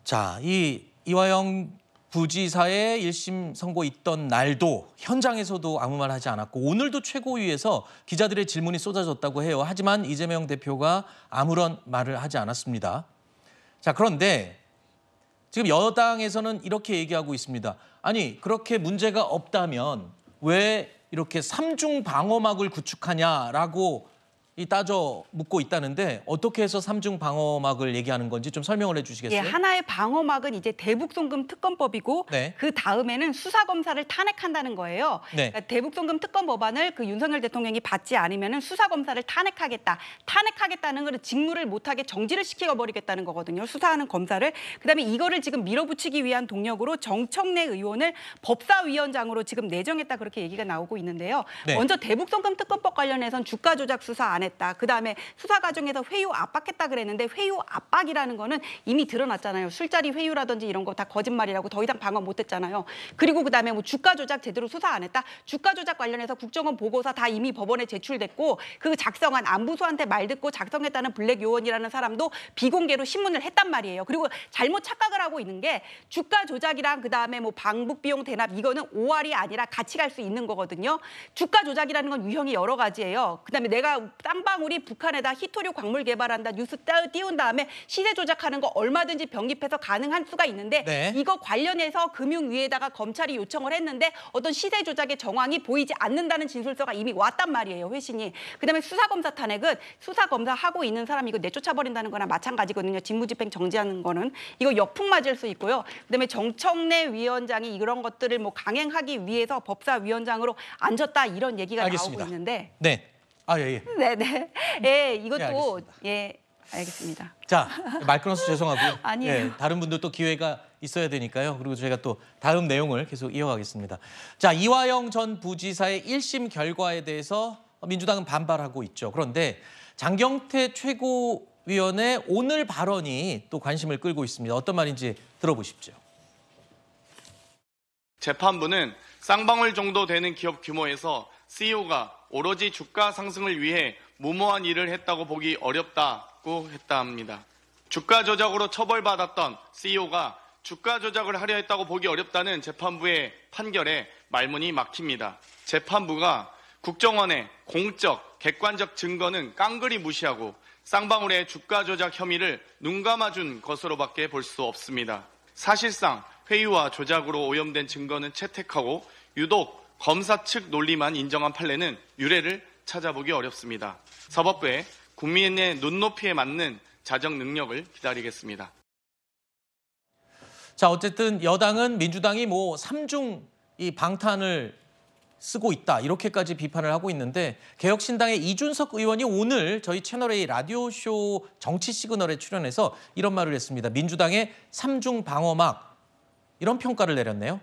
자, 이 이화영 부지사의 1심 선고 있던 날도 현장에서도 아무 말 하지 않았고 오늘도 최고위에서 기자들의 질문이 쏟아졌다고 해요. 하지만 이재명 대표가 아무런 말을 하지 않았습니다. 자, 그런데 지금 여당에서는 이렇게 얘기하고 있습니다. 아니, 그렇게 문제가 없다면 왜 이렇게 삼중 방어막을 구축하냐라고 따져 묻고 있다는데 어떻게 해서 삼중 방어막을 얘기하는 건지 좀 설명을 해주시겠어요? 예, 하나의 방어막은 이제 대북송금 특검법이고 네. 그 다음에는 수사검사를 탄핵한다는 거예요. 네. 그러니까 대북송금 특검 법안을 그 윤석열 대통령이 받지 않으면 수사검사를 탄핵하겠다. 탄핵하겠다는 것은 직무를 못하게 정지를 시켜버리겠다는 거거든요. 수사하는 검사를. 그다음에 이거를 지금 밀어붙이기 위한 동력으로 정청래 의원을 법사위원장으로 지금 내정했다 그렇게 얘기가 나오고 있는데요. 네. 먼저 대북송금 특검법 관련해서는 주가 조작 수사 안 했다. 그다음에 수사 과정에서 회유 압박했다 그랬는데 회유 압박이라는 거는 이미 드러났잖아요. 술자리 회유라든지 이런 거 다 거짓말이라고 더 이상 방어 못했잖아요. 그리고 그다음에 뭐 주가 조작 제대로 수사 안 했다. 주가 조작 관련해서 국정원 보고서 다 이미 법원에 제출됐고 그 작성한 안부수한테 말 듣고 작성했다는 블랙 요원이라는 사람도 비공개로 신문을 했단 말이에요. 그리고 잘못 착각을 하고 있는 게 주가 조작이랑 그다음에 뭐 방북 비용 대납 이거는 5할이 아니라 같이 갈 수 있는 거거든요. 주가 조작이라는 건 유형이 여러 가지예요. 그다음에 내가 쌍방울이 북한에다 히토류 광물 개발한다 뉴스 띄운 다음에 시세 조작하는 거 얼마든지 병립해서 가능한 수가 있는데 네. 이거 관련해서 금융위에다가 검찰이 요청을 했는데 어떤 시세 조작의 정황이 보이지 않는다는 진술서가 이미 왔단 말이에요. 회신이. 그다음에 수사검사 탄핵은 수사검사 하고 있는 사람이 이거 내쫓아버린다는 거나 마찬가지거든요. 직무집행 정지하는 거는. 이거 역풍 맞을 수 있고요. 그다음에 정청래 위원장이 이런 것들을 뭐 강행하기 위해서 법사위원장으로 앉았다 이런 얘기가 알겠습니다. 나오고 있는데 네. 아, 예. 네네. 예, 이것도 알겠습니다. 예, 알겠습니다. 자, 말 끊어서 죄송하고요. 아니에요. 예, 다른 분들도 기회가 있어야 되니까요. 그리고 저희가 또 다음 내용을 계속 이어가겠습니다. 자, 이화영 전 부지사의 1심 결과에 대해서 민주당은 반발하고 있죠. 그런데 장경태 최고위원의 오늘 발언이 또 관심을 끌고 있습니다. 어떤 말인지 들어보십시오. 재판부는 쌍방울 정도 되는 기업 규모에서 CEO가 오로지 주가 상승을 위해 무모한 일을 했다고 보기 어렵다고 했다 합니다. 주가 조작으로 처벌받았던 CEO가 주가 조작을 하려 했다고 보기 어렵다는 재판부의 판결에 말문이 막힙니다. 재판부가 국정원의 공적, 객관적 증거는 깡그리 무시하고 쌍방울의 주가 조작 혐의를 눈감아준 것으로밖에 볼 수 없습니다. 사실상 회유와 조작으로 오염된 증거는 채택하고 유독 검사 측 논리만 인정한 판례는 유례를 찾아보기 어렵습니다. 사법부의 국민의 눈높이에 맞는 자정 능력을 기다리겠습니다. 자, 어쨌든 여당은 민주당이 뭐 삼중 이 방탄을 쓰고 있다 이렇게까지 비판을 하고 있는데 개혁신당의 이준석 의원이 오늘 저희 채널A 라디오쇼 정치 시그널에 출연해서 이런 말을 했습니다. 민주당의 삼중 방어막 이런 평가를 내렸네요.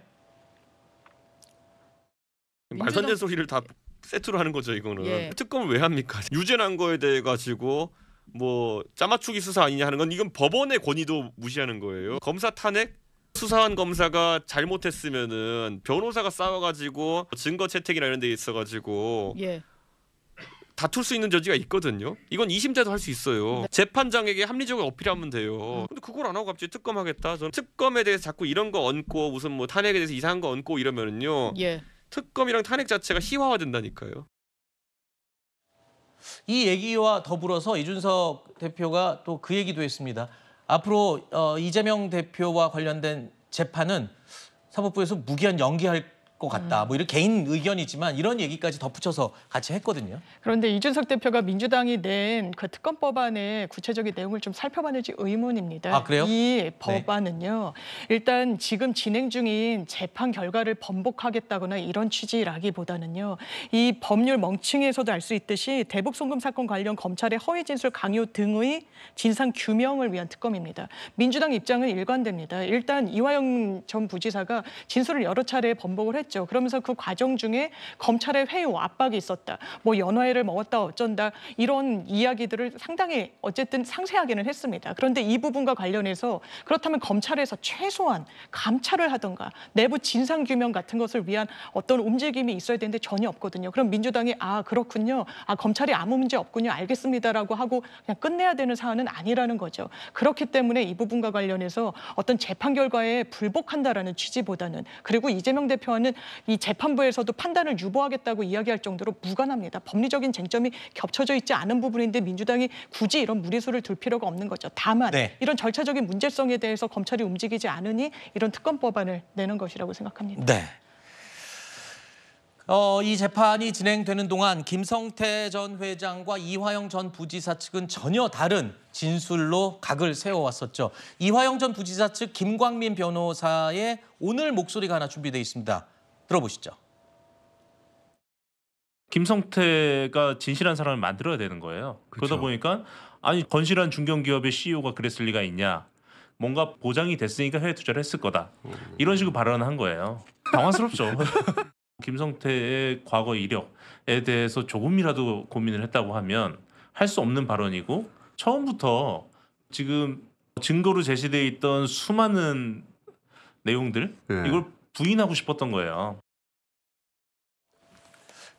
말도 안 되는 소리를 다 세트로 하는 거죠, 이거는. 예. 특검을 왜 합니까? 유죄난 거에 대해 가지고 뭐 짜맞추기 수사 아니냐 하는 건 이건 법원의 권위도 무시하는 거예요. 검사 탄핵? 수사한 검사가 잘못했으면은 변호사가 싸워가지고 증거 채택이나 이런 데 있어가지고 예. 다툴 수 있는 여지가 있거든요. 이건 2심자도 할 수 있어요. 네. 재판장에게 합리적으로 어필하면 돼요. 근데 그걸 안 하고 갑자기 특검하겠다. 저는 특검에 대해서 자꾸 이런 거 얹고 무슨 뭐 탄핵에 대해서 이상한 거 얹고 이러면은요. 예. 특검이랑 탄핵 자체가 희화화된다니까요. 이 얘기와 더불어서 이준석 대표가 또 그 얘기도 했습니다. 앞으로 이재명 대표와 관련된 재판은 사법부에서 무기한 연기할 것 같다. 뭐 이런 개인 의견이지만 이런 얘기까지 덧붙여서 같이 했거든요. 그런데 이준석 대표가 민주당이 낸 그 특검법안의 구체적인 내용을 좀 살펴봤는지 의문입니다. 아, 그래요? 이 법안은요. 일단 지금 진행 중인 재판 결과를 번복하겠다거나 이런 취지라기보다는요. 이 법률 멍층에서도 알 수 있듯이 대북 송금 사건 관련 검찰의 허위 진술 강요 등의 진상 규명을 위한 특검입니다. 민주당 입장은 일관됩니다. 일단 이화영 전 부지사가 진술을 여러 차례 번복을 했지만 했죠. 그러면서 그 과정 중에 검찰의 회유, 압박이 있었다. 뭐 연화회를 먹었다 어쩐다 이런 이야기들을 상당히 어쨌든 상세하게는 했습니다. 그런데 이 부분과 관련해서 그렇다면 검찰에서 최소한 감찰을 하던가 내부 진상규명 같은 것을 위한 어떤 움직임이 있어야 되는데 전혀 없거든요. 그럼 민주당이 그렇군요. 검찰이 아무 문제 없군요. 알겠습니다라고 하고 그냥 끝내야 되는 사안은 아니라는 거죠. 그렇기 때문에 이 부분과 관련해서 어떤 재판 결과에 불복한다라는 취지보다는 그리고 이재명 대표와는 이 재판부에서도 판단을 유보하겠다고 이야기할 정도로 무관합니다. 법리적인 쟁점이 겹쳐져 있지 않은 부분인데 민주당이 굳이 이런 무리수를 둘 필요가 없는 거죠. 다만 네. 이런 절차적인 문제성에 대해서 검찰이 움직이지 않으니 이런 특검법안을 내는 것이라고 생각합니다. 네. 이 재판이 진행되는 동안 김성태 전 회장과 이화영 전 부지사 측은 전혀 다른 진술로 각을 세워왔었죠. 이화영 전 부지사 측 김광민 변호사의 오늘 목소리가 하나 준비되어 있습니다. 들어보시죠. 김성태가 진실한 사람을 만들어야 되는 거예요. 그러다 보니까 아니 건실한 중견기업의 CEO가 그랬을 리가 있냐. 뭔가 보장이 됐으니까 해외 투자를 했을 거다. 이런 식으로 발언을 한 거예요. 당황스럽죠. 김성태의 과거 이력에 대해서 조금이라도 고민을 했다고 하면 할 수 없는 발언이고 처음부터 지금 증거로 제시돼 있던 수많은 내용들 이걸 부인하고 싶었던 거예요.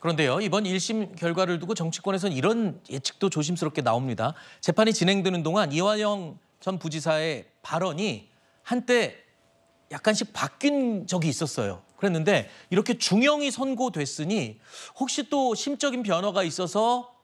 그런데요, 이번 1심 결과를 두고 정치권에서는 이런 예측도 조심스럽게 나옵니다. 재판이 진행되는 동안 이화영 전 부지사의 발언이 한때 약간씩 바뀐 적이 있었어요. 그랬는데 이렇게 중형이 선고됐으니 혹시 또 심적인 변화가 있어서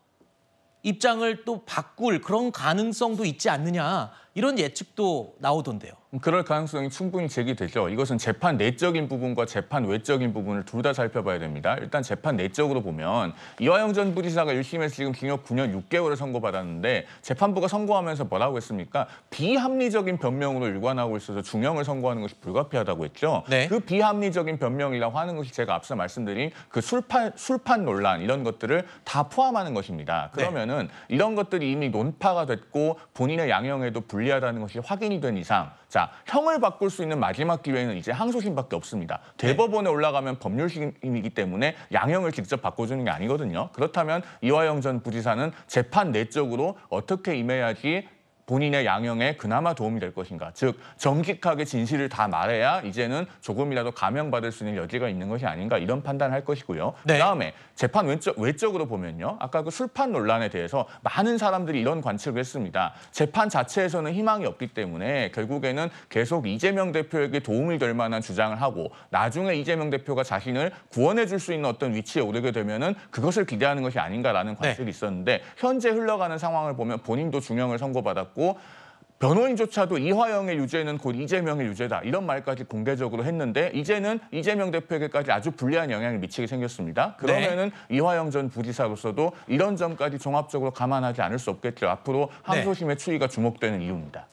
입장을 또 바꿀 그런 가능성도 있지 않느냐 이런 예측도 나오던데요. 그럴 가능성이 충분히 제기되죠. 이것은 재판 내적인 부분과 재판 외적인 부분을 둘 다 살펴봐야 됩니다. 일단 재판 내적으로 보면 이화영 전 부지사가 1심에서 지금 징역 9년 6개월을 선고받았는데 재판부가 선고하면서 뭐라고 했습니까? 비합리적인 변명으로 일관하고 있어서 중형을 선고하는 것이 불가피하다고 했죠. 네. 그 비합리적인 변명이라고 하는 것이 제가 앞서 말씀드린 그 술판 논란 이런 것들을 다 포함하는 것입니다. 그러면은 이런 것들이 이미 논파가 됐고 본인의 양형에도 불리하다는 것이 확인이 된 이상 자, 형을 바꿀 수 있는 마지막 기회는 이제 항소심밖에 없습니다. 대법원에 올라가면 법률심이기 때문에 양형을 직접 바꿔주는 게 아니거든요. 그렇다면 이화영 전 부지사는 재판 내적으로 어떻게 임해야지 본인의 양형에 그나마 도움이 될 것인가. 즉 정직하게 진실을 다 말해야 이제는 조금이라도 감형받을 수 있는 여지가 있는 것이 아닌가 이런 판단을 할 것이고요. 네. 그다음에 재판 외적으로 보면요. 아까 그 술판 논란에 대해서 많은 사람들이 이런 관측을 했습니다. 재판 자체에서는 희망이 없기 때문에 결국에는 계속 이재명 대표에게 도움이 될 만한 주장을 하고 나중에 이재명 대표가 자신을 구원해 줄 수 있는 어떤 위치에 오르게 되면은 그것을 기대하는 것이 아닌가라는 관측이 있었는데 현재 흘러가는 상황을 보면 본인도 중형을 선고받았고 변호인조차도 이화영의 유죄는 곧 이재명의 유죄다 이런 말까지 공개적으로 했는데 이제는 이재명 대표에게까지 아주 불리한 영향을 미치게 생겼습니다. 그러면은 이화영 전 부지사로서도 이런 점까지 종합적으로 감안하지 않을 수 없겠죠. 앞으로 항소심의 추이가 주목되는 이유입니다.